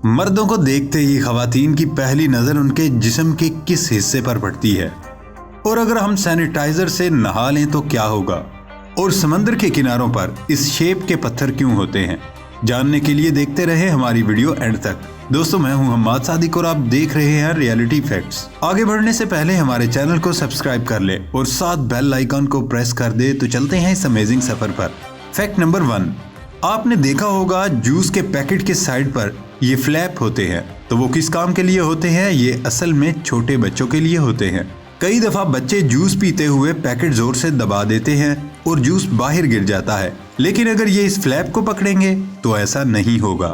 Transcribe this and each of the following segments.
मर्दों को देखते ही खवातीन की पहली नजर उनके जिस्म के किस हिस्से पर पड़ती है, और अगर हम सैनिटाइजर से नहा लें तो क्या होगा, और समंदर के किनारों पर इस शेप के पत्थर क्यों होते हैं। जानने के लिए देखते रहे हमारी वीडियो एंड तक। दोस्तों, मैं हूं हम्माद सादिक और आप देख रहे हैं रियलिटी फैक्ट्स। आगे बढ़ने से पहले हमारे चैनल को सब्सक्राइब कर ले और साथ बेल आइकन को प्रेस कर दे तो चलते हैं इस अमेजिंग सफर पर। फैक्ट नंबर 1, आपने देखा होगा जूस के पैकेट के साइड पर ये फ्लैप होते हैं, तो वो किस काम के लिए होते हैं? ये असल में छोटे बच्चों के लिए होते हैं। कई दफा बच्चे जूस पीते हुए पैकेट जोर से दबा देते हैं और जूस बाहर गिर जाता है, लेकिन अगर ये इस फ्लैप को पकड़ेंगे तो ऐसा नहीं होगा।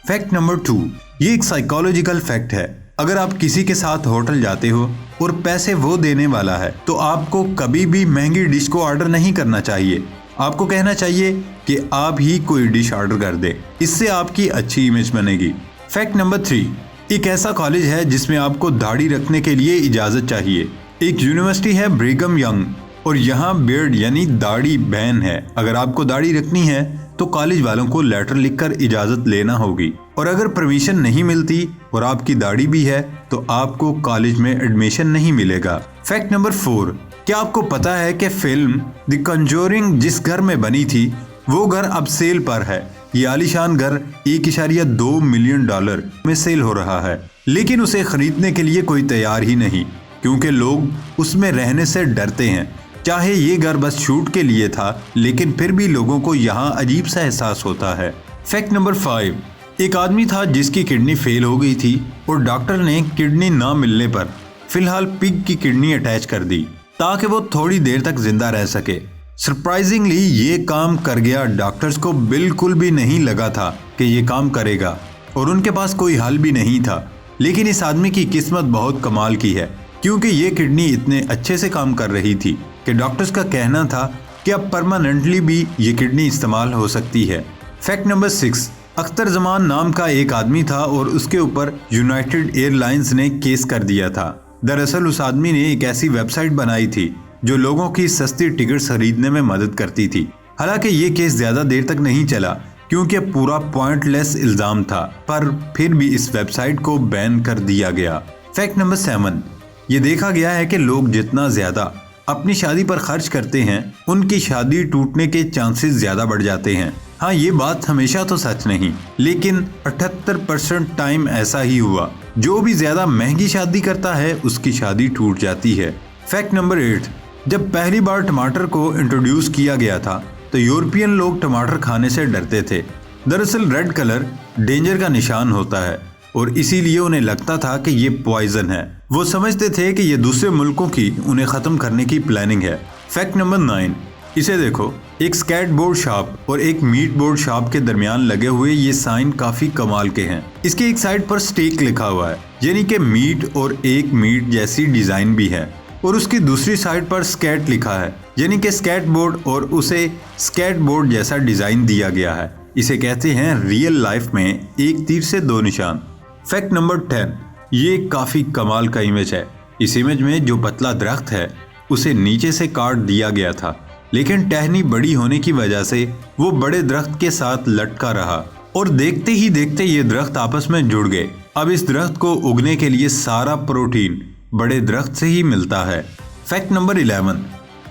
फैक्ट नंबर 2, ये एक साइकोलॉजिकल फैक्ट है। अगर आप किसी के साथ होटल जाते हो और पैसे वो देने वाला है तो आपको कभी भी महंगी डिश को ऑर्डर नहीं करना चाहिए। आपको कहना चाहिए कि आप ही कोई डिश ऑर्डर कर दे, इससे आपकी अच्छी इमेज बनेगी। फैक्ट नंबर 3, एक ऐसा कॉलेज है जिसमें आपको दाढ़ी रखने के लिए इजाजत चाहिए। एक यूनिवर्सिटी है ब्रिघम यंग और यहाँ बियर्ड यानी दाढ़ी बैन है। अगर आपको दाढ़ी रखनी है तो कॉलेज वालों को लेटर लिखकर इजाजत लेना होगी, और अगर परमिशन नहीं मिलती और आपकी दाढ़ी भी है तो आपको कॉलेज में एडमिशन नहीं मिलेगा। फैक्ट नंबर 4, क्या आपको पता है कि फिल्म द कंजोरिंग जिस घर में बनी थी वो घर अब सेल पर है। ये आलीशान घर $1.2 मिलियन में सेल हो रहा है, लेकिन उसे खरीदने के लिए कोई तैयार ही नहीं, क्योंकि लोग उसमें रहने से डरते हैं। चाहे ये घर बस शूट के लिए था, लेकिन फिर भी लोगों को यहाँ अजीब सा एहसास होता है। फैक्ट नंबर 5, एक आदमी था जिसकी किडनी फेल हो गई थी और डॉक्टर ने किडनी ना मिलने पर फिलहाल पिग की किडनी अटैच कर दी ताकि वो थोड़ी देर तक जिंदा रह सके। सरप्राइजिंगली ये काम कर गया। डॉक्टर्स को बिल्कुल भी नहीं लगा था कि ये काम करेगा और उनके पास कोई हल भी नहीं था, लेकिन इस आदमी की किस्मत बहुत कमाल की है, क्योंकि ये किडनी इतने अच्छे से काम कर रही थी कि डॉक्टर्स का कहना था कि अब परमानेंटली भी ये किडनी इस्तेमाल हो सकती है। फैक्ट नंबर 6, अख्तर जमान नाम का एक आदमी था और उसके ऊपर यूनाइटेड एयरलाइंस ने केस कर दिया था। दरअसल उस आदमी ने एक ऐसी वेबसाइट बनाई थी जो लोगों की सस्ती टिकट खरीदने में मदद करती थी। हालांकि ये केस ज्यादा देर तक नहीं चला क्योंकि पूरा पॉइंटलेस इल्जाम था, पर फिर भी इस वेबसाइट को बैन कर दिया गया। फैक्ट नंबर 7, ये देखा गया है कि लोग जितना ज्यादा अपनी शादी पर खर्च करते हैं उनकी शादी टूटने के चांसेस ज्यादा बढ़ जाते हैं। हाँ, ये बात हमेशा तो सच नहीं, लेकिन 78% टाइम ऐसा ही हुआ। जो भी ज्यादा महंगी शादी करता है उसकी शादी टूट जाती है। फैक्ट नंबर 8, जब पहली बार टमाटर को इंट्रोड्यूस किया गया था तो यूरोपियन लोग टमाटर खाने से डरते थे। दरअसल रेड कलर डेंजर का निशान होता है और इसीलिए उन्हें लगता था कि ये पॉइजन है। वो समझते थे कि ये दूसरे मुल्कों की उन्हें खत्म करने की प्लानिंग है। फैक्ट नंबर 9, इसे देखो, एक स्केटबोर्ड शॉप और एक मीट बोर्ड शॉप के दरमियान लगे हुए ये साइन काफी कमाल के हैं। इसके एक साइड पर स्टेक लिखा हुआ है, यानी कि मीट, और एक मीट जैसी डिजाइन भी है, और उसकी दूसरी साइड पर स्केट लिखा है, यानी कि स्केटबोर्ड, और उसे स्केटबोर्ड जैसा डिजाइन दिया गया है। इसे कहते हैं रियल लाइफ में एक तीर से 2 निशान। फैक्ट नंबर 10, ये काफी कमाल का इमेज है। इस इमेज में जो पतला दरख्त है उसे नीचे से काट दिया गया था, लेकिन टहनी बड़ी होने की वजह से वो बड़े दरख्त के साथ लटका रहा और देखते ही देखते ये दरख्त आपस में जुड़ गए। अब इस दरख्त को उगने के लिए सारा प्रोटीन बड़े दरख्त से ही मिलता है। फैक्ट नंबर 11,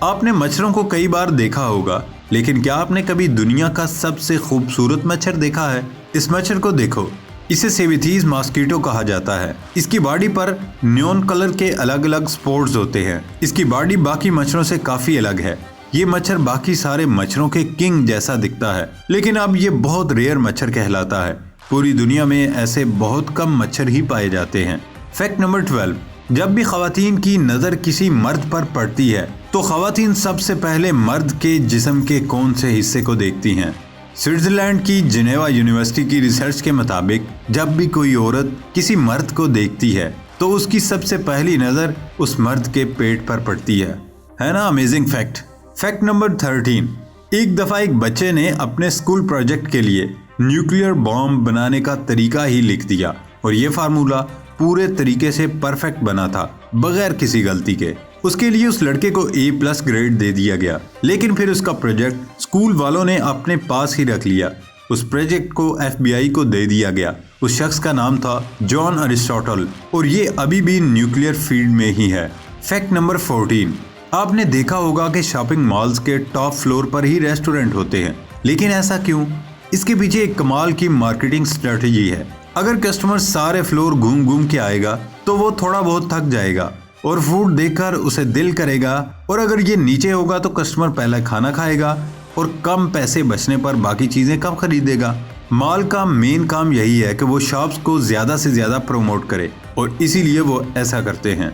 आपने मच्छरों को कई बार देखा होगा, लेकिन क्या आपने कभी दुनिया का सबसे खूबसूरत मच्छर देखा है? इस मच्छर को देखो, इसे सेविथीज मॉस्किटो कहा जाता है। इसकी बॉडी पर न्योन कलर के अलग अलग स्पॉट्स होते हैं। इसकी बॉडी बाकी मच्छरों से काफी अलग है। ये मच्छर बाकी सारे मच्छरों के किंग जैसा दिखता है, लेकिन अब ये बहुत रेयर मच्छर कहलाता है। पूरी दुनिया में ऐसे बहुत कम मच्छर ही पाए जाते हैं। फैक्ट नंबर 12, जब भी खवातीन की नजर किसी मर्द पर पड़ती है तो खवातीन सबसे पहले मर्द के जिस्म के कौन से हिस्से को देखती हैं? स्विट्जरलैंड की जिनेवा यूनिवर्सिटी की रिसर्च के मुताबिक जब भी कोई औरत किसी मर्द को देखती है तो उसकी सबसे पहली नजर उस मर्द के पेट पर पड़ती है ना? Amazing fact. फैक्ट नंबर 13, एक दफा एक बच्चे ने अपने स्कूल प्रोजेक्ट के लिए न्यूक्लियर बॉम्ब बनाने का तरीका ही लिख दिया और ये फार्मूला पूरे तरीके से परफेक्ट बना था, बगैर किसी गलती के। उसके लिए उस लड़के को A+ ग्रेड दे दिया गया, लेकिन फिर उसका प्रोजेक्ट स्कूल वालों ने अपने पास ही रख लिया। उस प्रोजेक्ट को FBI को दे दिया गया उस शख्स का नाम था जॉन अरिस्टोटल और ये अभी भी न्यूक्लियर फील्ड में ही है। फैक्ट नंबर 14, आपने देखा होगा कि शॉपिंग मॉल्स के टॉप फ्लोर पर ही रेस्टोरेंट होते हैं, लेकिन ऐसा क्यों? इसके पीछे एक कमाल की मार्केटिंग स्ट्रेटेजी है। अगर कस्टमर सारे फ्लोर घूम घूम के आएगा तो वो थोड़ा बहुत थक जाएगा और फूड देखकर उसे दिल करेगा, और अगर ये नीचे होगा तो कस्टमर पहले खाना खाएगा और कम पैसे बचने पर बाकी चीजें कम खरीदेगा। मॉल का मेन काम यही है कि वो शॉप्स को ज्यादा से ज्यादा प्रमोट करे और इसीलिए वो ऐसा करते हैं।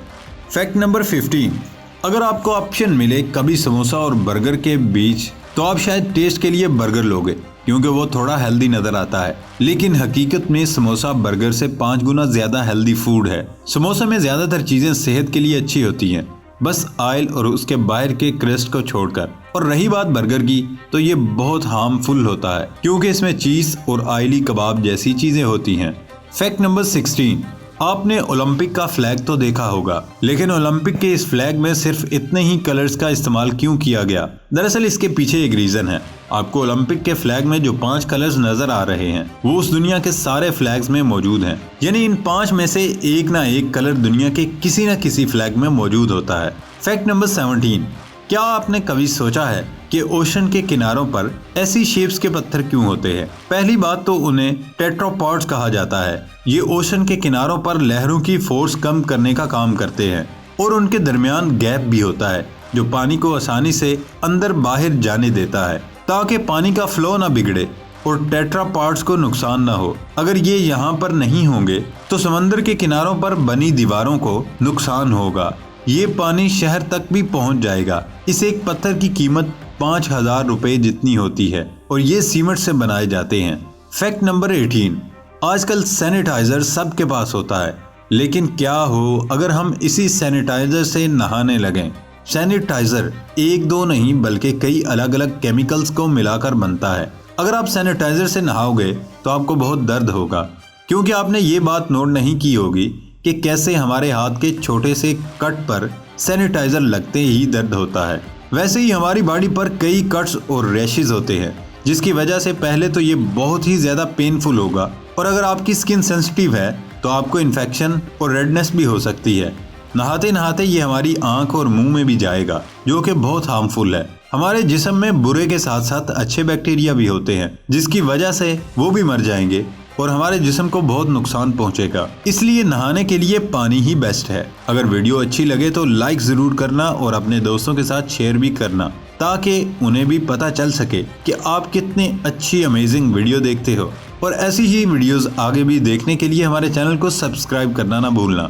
फैक्ट नंबर 15, अगर आपको ऑप्शन मिले कभी समोसा और बर्गर के बीच तो आप शायद टेस्ट के लिए बर्गर लोगे क्योंकि वो थोड़ा हेल्दी नजर आता है, लेकिन हकीकत में समोसा बर्गर से 5 गुना ज्यादा हेल्दी फूड है। समोसा में ज्यादातर चीजें सेहत के लिए अच्छी होती हैं, बस ऑयल और उसके बाहर के क्रस्ट को छोड़कर। और रही बात बर्गर की, तो ये बहुत हार्मफुल होता है क्योंकि इसमें चीज और ऑयली कबाब जैसी चीजें होती हैं। फैक्ट नंबर 16, आपने ओलंपिक का फ्लैग तो देखा होगा, लेकिन ओलंपिक के इस फ्लैग में सिर्फ इतने ही कलर्स का इस्तेमाल क्यों किया गया? दरअसल इसके पीछे एक रीजन है। आपको ओलंपिक के फ्लैग में जो 5 कलर्स नजर आ रहे हैं वो उस दुनिया के सारे फ्लैग्स में मौजूद हैं, यानी इन 5 में से एक ना एक कलर दुनिया के किसी न किसी फ्लैग में मौजूद होता है। फैक्ट नंबर 17, क्या आपने कभी सोचा है कि ओशन के किनारों पर ऐसी शेप्स के पत्थर क्यों होते हैं? पहली बात तो उन्हें टेट्रापॉड्स कहा जाता है। ये ओशन के किनारों पर लहरों की फोर्स कम करने का काम करते हैं और उनके दरमियान गैप भी होता है जो पानी को आसानी से अंदर बाहर जाने देता है ताकि पानी का फ्लो ना बिगड़े और टेट्रापॉड्स को नुकसान ना हो। अगर ये यहाँ पर नहीं होंगे तो समंदर के किनारों पर बनी दीवारों को नुकसान होगा। ये पानी शहर तक भी पहुंच जाएगा। इस एक पत्थर की कीमत 5000 रुपए जितनी होती है और ये सीमेंट से बनाए जाते हैं। फैक्ट नंबर 18, आजकल सैनिटाइजर सबके पास होता है, लेकिन क्या हो अगर हम इसी सैनिटाइजर से नहाने लगें? सैनिटाइजर एक दो नहीं बल्कि कई अलग अलग केमिकल्स को मिलाकर बनता है। अगर आप सैनिटाइजर से नहाओगे तो आपको बहुत दर्द होगा, क्योंकि आपने ये बात नोट नहीं की होगी कि कैसे हमारे हाथ के छोटे से कट पर सैनिटाइजर लगते ही दर्द होता है। वैसे ही हमारी बॉडी पर कई कट्स और रैशेज होते हैं, जिसकी वजह से पहले तो ये बहुत ही ज्यादा पेनफुल होगा और अगर आपकी स्किन सेंसिटिव है तो आपको इन्फेक्शन और रेडनेस भी हो सकती है। नहाते नहाते ये हमारी आंख और मुंह में भी जाएगा, जो कि बहुत हार्मफुल है। हमारे जिस्म में बुरे के साथ साथ अच्छे बैक्टीरिया भी होते हैं, जिसकी वजह से वो भी मर जाएंगे और हमारे जिस्म को बहुत नुकसान पहुंचेगा। इसलिए नहाने के लिए पानी ही बेस्ट है। अगर वीडियो अच्छी लगे तो लाइक जरूर करना और अपने दोस्तों के साथ शेयर भी करना, ताकि उन्हें भी पता चल सके कि आप कितनी अच्छी अमेजिंग वीडियो देखते हो। और ऐसी ही वीडियोस आगे भी देखने के लिए हमारे चैनल को सब्सक्राइब करना ना भूलना।